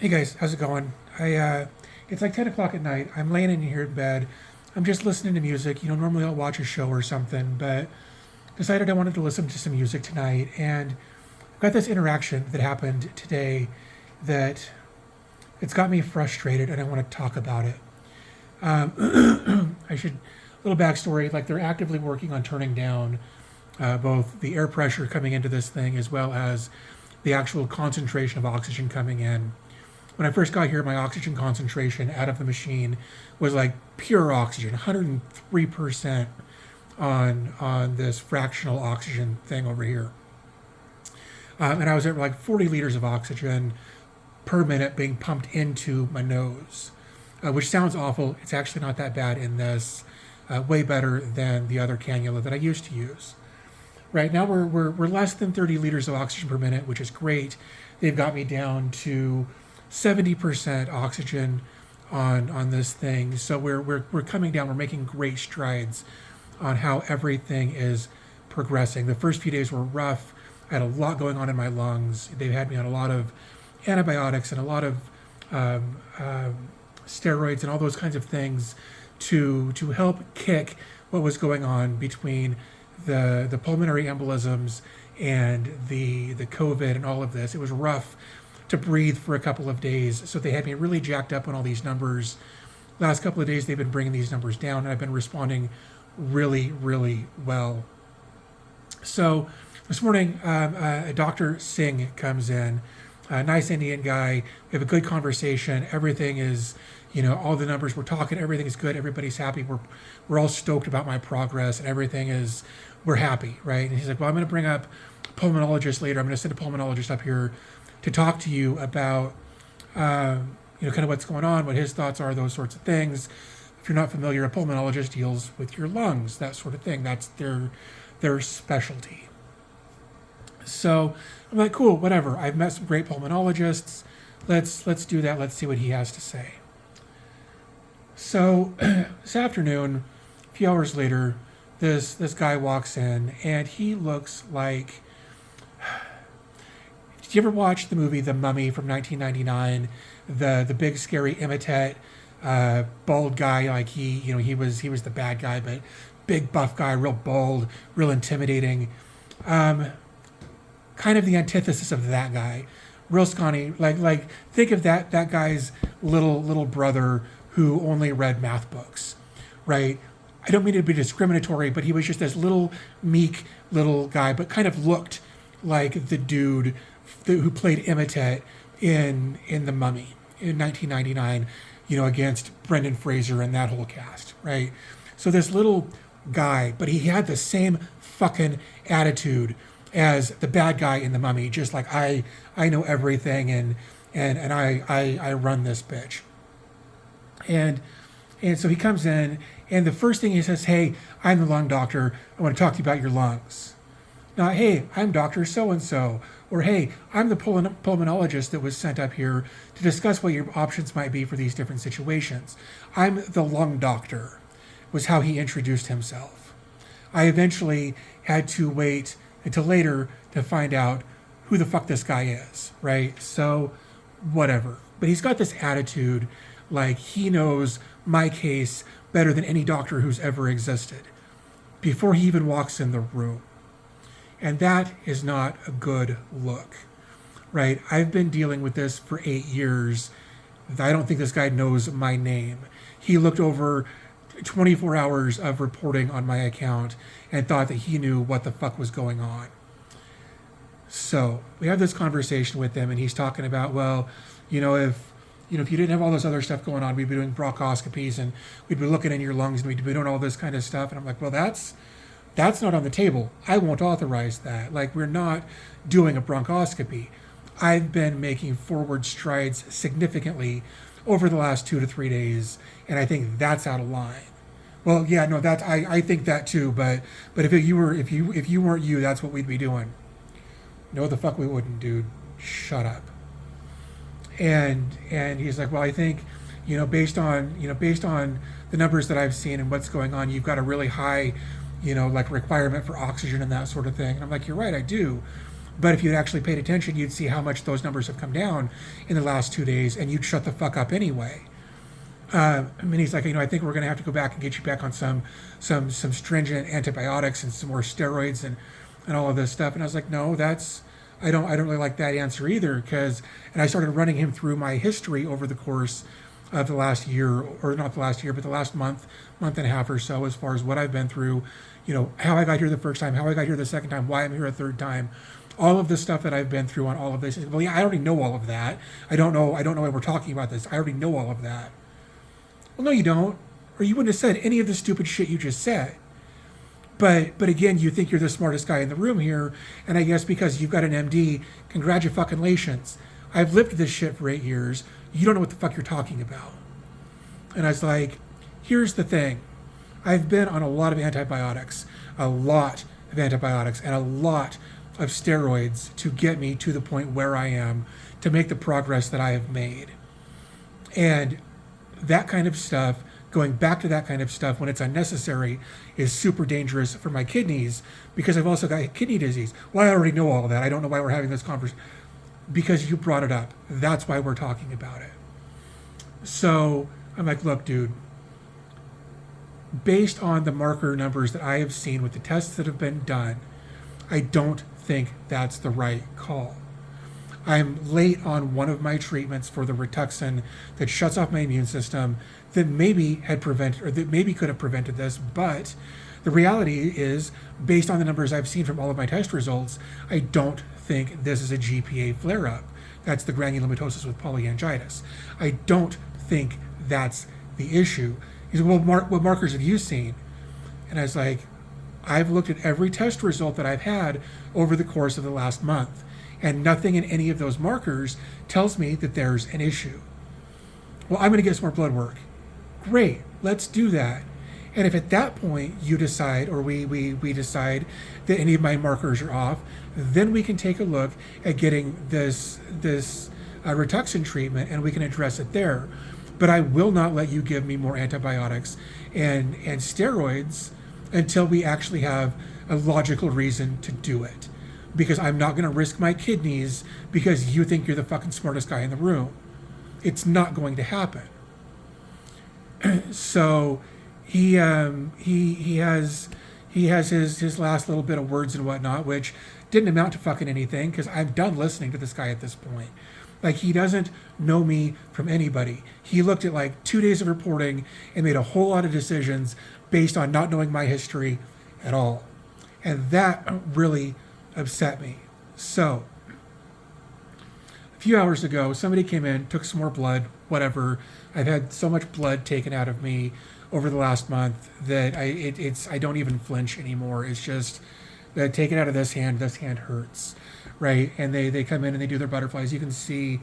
Hey guys, how's it going? It's like 10 o'clock at night. I'm laying in here in bed. I'm just listening to music. Normally I'll watch a show or something, but decided I wanted to listen to some music tonight. And I've got this interaction that happened today that it's got me frustrated, and I want to talk about it. I should, little backstory, like they're actively working on turning down both the air pressure coming into this thing as well as the actual concentration of oxygen coming in. When I first got here, my oxygen concentration out of the machine was like pure oxygen, 103% on this fractional oxygen thing over here. And I was at like 40 liters of oxygen per minute being pumped into my nose, which sounds awful. It's actually not that bad in this, way better than the other cannula that I used to use. Right now, we're less than 30 liters of oxygen per minute, which is great. They've got me down to 70% oxygen on this thing. So we're coming down. We're making great strides on how everything is progressing. The first few days were rough. I had a lot going on in my lungs. They've had me on a lot of antibiotics and a lot of steroids and all those kinds of things to help kick what was going on between the pulmonary embolisms and the COVID and all of this. It was rough to breathe for a couple of days, so they had me really jacked up on all these numbers. Last couple of days, they've been bringing these numbers down, and I've been responding really, really well. So this morning, Dr. Singh comes in, a nice Indian guy. We have a good conversation. Everything is, all the numbers we're talking, everything is good. Everybody's happy. We're all stoked about my progress, and everything is, we're happy, right? And he's like, well, I'm going to bring up a pulmonologist later. I'm going to send a pulmonologist up here to talk to you about, kind of what's going on, what his thoughts are, those sorts of things. If you're not familiar, a pulmonologist deals with your lungs, that sort of thing. That's their specialty. So I'm like, cool, whatever. I've met some great pulmonologists. Let's do that. Let's see what he has to say. So this afternoon, a few hours later, this guy walks in, and he looks like. Did you ever watch the movie The Mummy from 1999? The big scary Imitate, bald guy, like he was the bad guy, but big buff guy, real bold, real intimidating. Kind of the antithesis of that guy, real scrawny. Like think of that guy's little brother who only read math books, right? I don't mean to be discriminatory, but he was just this little meek little guy, but kind of looked like the dude who played Imitate in The Mummy in 1999, against Brendan Fraser and that whole cast, right? So this little guy, but he had the same fucking attitude as the bad guy in The Mummy, just like I know everything and I run this bitch. And so he comes in, and the first thing he says, hey, I'm the lung doctor. I want to talk to you about your lungs. Not, hey, I'm Dr. So-and-so. Or, hey, I'm the pulmonologist that was sent up here to discuss what your options might be for these different situations. I'm the lung doctor, was how he introduced himself. I eventually had to wait until later to find out who the fuck this guy is, right? So, whatever. But he's got this attitude like he knows my case better than any doctor who's ever existed before he even walks in the room. And that is not a good look, right? I've been dealing with this for 8 years. I don't think this guy knows my name. He looked over 24 hours of reporting on my account and thought that he knew what the fuck was going on. So we have this conversation with him, and he's talking about, well, if you didn't have all this other stuff going on, we'd be doing bronchoscopies and we'd be looking in your lungs and we'd be doing all this kind of stuff. And I'm like, well, that's not on the table. I won't authorize that. Like, we're not doing a bronchoscopy. I've been making forward strides significantly over the last 2 to 3 days, and I think that's out of line. Well, yeah, no, I think that too. But if you weren't you, that's what we'd be doing. No, the fuck we wouldn't, dude. Shut up. And he's like, well, I think, based on the numbers that I've seen and what's going on, you've got a really high, like requirement for oxygen and that sort of thing. And I'm like, you're right, I do. But if you'd actually paid attention, you'd see how much those numbers have come down in the last 2 days, and you'd shut the fuck up anyway. And he's like, I think we're going to have to go back and get you back on some stringent antibiotics and some more steroids and all of this stuff. And I was like, no, I don't really like that answer either, and I started running him through my history over the course of the last year, or not the last year, but the last month and a half or so, as far as what I've been through, how I got here the first time, how I got here the second time, why I'm here a third time, all of the stuff that I've been through on all of this. Well, yeah, I already know all of that. I don't know why we're talking about this. I already know all of that. Well, no, you don't, or you wouldn't have said any of the stupid shit you just said. But again, you think you're the smartest guy in the room here, and I guess because you've got an MD, congratulations. I've lived this shit for 8 years. You don't know what the fuck you're talking about. And I was like, here's the thing. I've been on a lot of antibiotics, and a lot of steroids to get me to the point where I am, to make the progress that I have made. And that kind of stuff, going back to that kind of stuff when it's unnecessary, is super dangerous for my kidneys, because I've also got kidney disease. Well, I already know all of that. I don't know why we're having this conversation. Because you brought it up. That's why we're talking about it. So I'm like, look, dude, based on the marker numbers that I have seen with the tests that have been done, I don't think that's the right call. I'm late on one of my treatments for the Rituxan that shuts off my immune system, that maybe could have prevented this, but the reality is, based on the numbers I've seen from all of my test results, I don't think this is a GPA flare-up. That's the granulomatosis with polyangiitis. I don't think that's the issue. He said, well, what markers have you seen? And I was like, I've looked at every test result that I've had over the course of the last month, and nothing in any of those markers tells me that there's an issue. Well, I'm going to get some more blood work. Great, let's do that. And if at that point you decide, or we decide that any of my markers are off, then we can take a look at getting this Rituxan treatment, and we can address it there. But I will not let you give me more antibiotics and steroids until we actually have a logical reason to do it. Because I'm not going to risk my kidneys because you think you're the fucking smartest guy in the room. It's not going to happen. So he has his last little bit of words and whatnot, which didn't amount to fucking anything, because I'm done listening to this guy at this point. Like, he doesn't know me from anybody. He looked at like 2 days of reporting and made a whole lot of decisions based on not knowing my history at all. And that really upset me. So a few hours ago, somebody came in, took some more blood, whatever. I've had so much blood taken out of me over the last month that I don't even flinch anymore. It's just that taken out of this hand hurts, right? And they come in and they do their butterflies. You can see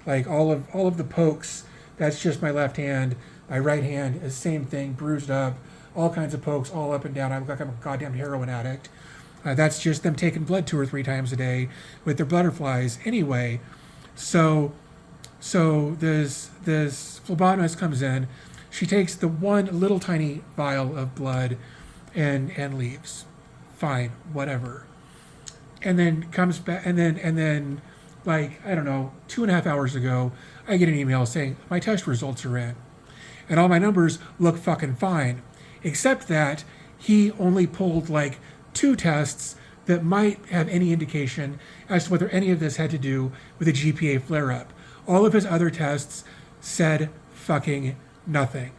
like all of the pokes. That's just my left hand. My right hand is the same thing, bruised up, all kinds of pokes all up and down. I look like I'm a goddamn heroin addict. That's just them taking blood 2 or 3 times a day with their butterflies. Anyway, so this phlebotomist comes in. She takes the one little tiny vial of blood and leaves. Fine, whatever. And then comes back, and then like, I don't know, 2.5 hours ago, I get an email saying my test results are in, and all my numbers look fucking fine, except that he only pulled like 2 tests that might have any indication as to whether any of this had to do with a GPA flare-up. All of his other tests said fucking nothing.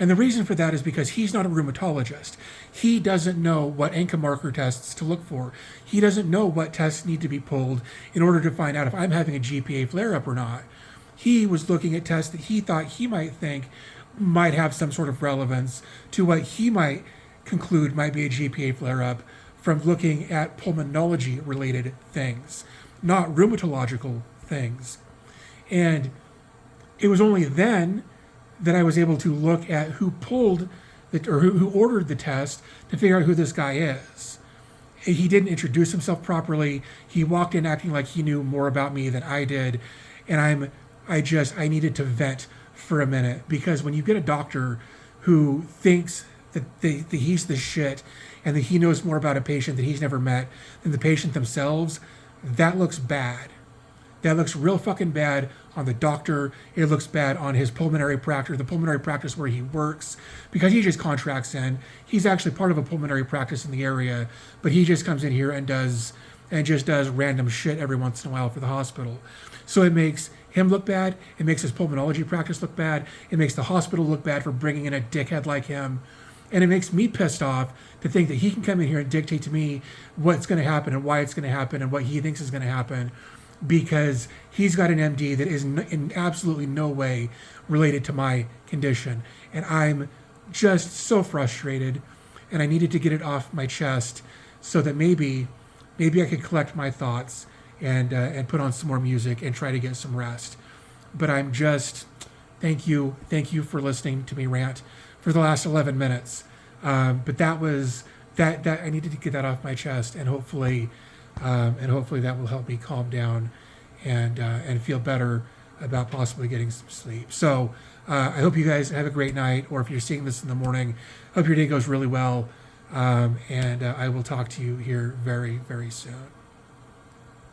And the reason for that is because he's not a rheumatologist. He doesn't know what ANCA marker tests to look for. He doesn't know what tests need to be pulled in order to find out if I'm having a GPA flare-up or not. He was looking at tests that he thought he might think might have some sort of relevance to what he might conclude might be a GPA flare-up from looking at pulmonology-related things, not rheumatological things. And it was only then that I was able to look at who pulled or who ordered the test to figure out who this guy is. He didn't introduce himself properly. He walked in acting like he knew more about me than I did, and I needed to vent for a minute, because when you get a doctor who thinks that he's the shit, and that he knows more about a patient that he's never met than the patient themselves, that looks bad. That looks real fucking bad on the doctor. It looks bad on his pulmonary practice, the pulmonary practice where he works, because he just contracts in. He's actually part of a pulmonary practice in the area, but he just comes in here and just does random shit every once in a while for the hospital. So it makes him look bad. It makes his pulmonology practice look bad. It makes the hospital look bad for bringing in a dickhead like him. And it makes me pissed off to think that he can come in here and dictate to me what's going to happen and why it's going to happen and what he thinks is going to happen, because he's got an MD that is in absolutely no way related to my condition. And I'm just so frustrated, and I needed to get it off my chest so that maybe I could collect my thoughts and put on some more music and try to get some rest. But I'm just, thank you for listening to me rant for the last 11 minutes. But that was that I needed to get that off my chest, and hopefully that will help me calm down and feel better about possibly getting some sleep. So I hope you guys have a great night, or if you're seeing this in the morning, hope your day goes really well. And I will talk to you here very, very soon.